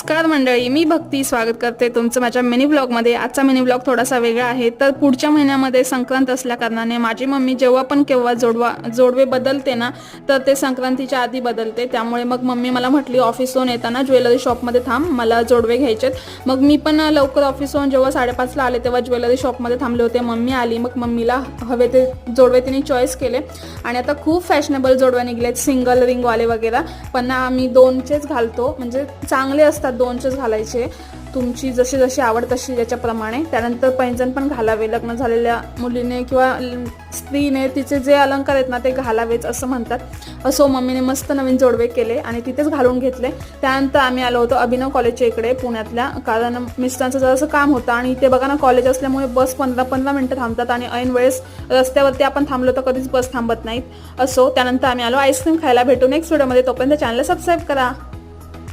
नमस्कार मंडळी, मी भक्ती स्वागत करते तुमचं माझ्या मिनी ब्लॉगमध्ये। आजचा मिनी ब्लॉग थोडासा वेगळा आहे। तर पुढच्या महिन्यामध्ये संक्रांत असल्या कारणाने माझी मम्मी जेव्हा पण केव्हा जोडवे बदलते ना, तर ते संक्रांतीच्या आधी बदलते। त्यामुळे मग मम्मी मला म्हटली ऑफिसहून येताना ज्वेलरी शॉपमध्ये थांब, मला जोडवे घ्यायचेत। मग मी पण लवकर ऑफिसहून जेव्हा 5:30 ला आले तेव्हा ज्वेलरी शॉपमध्ये थांबले होते। मम्मी आली, मग मम्मीला हवे ते जोडवे तिने चॉईस केले आणि आता खूप फॅशनेबल जोडवे निघलेत, सिंगल रिंगवाले वगैरे। पण आम्ही दोनचेच घालतो, म्हणजे चांगले असतात दोनचेच घालायचे, तुमची जशी जशी आवड तशी त्याच्याप्रमाणे। त्यानंतर पैंजण पण घालावे, लग्न झालेल्या मुलीने किंवा स्त्रीने तिचे जे अलंकार आहेत ना ते घालावेच असं म्हणतात। असो मम्मीने मस्त नवीन जोडवे केले आणि तिथेच घालून घेतले। त्यानंतर आम्ही आलो होतो अभिनव कॉलेजच्या इकडे पुण्यातल्या, कारण मिस्टरांचं जरासं काम होतं आणि इथे बघा ना कॉलेज असल्यामुळे बस 15-15 मिनिटं थांबतात आणि ऐन वेळेस रस्त्यावरती आपण थांबलो तर कधीच बस थांबत नाहीत। असो त्यानंतर आम्ही आलो आईस्क्रीम खायला। भेटू नेक्स्ट व्हिडिओमध्ये, तोपर्यंत चॅनलला सबस्क्राईब करा।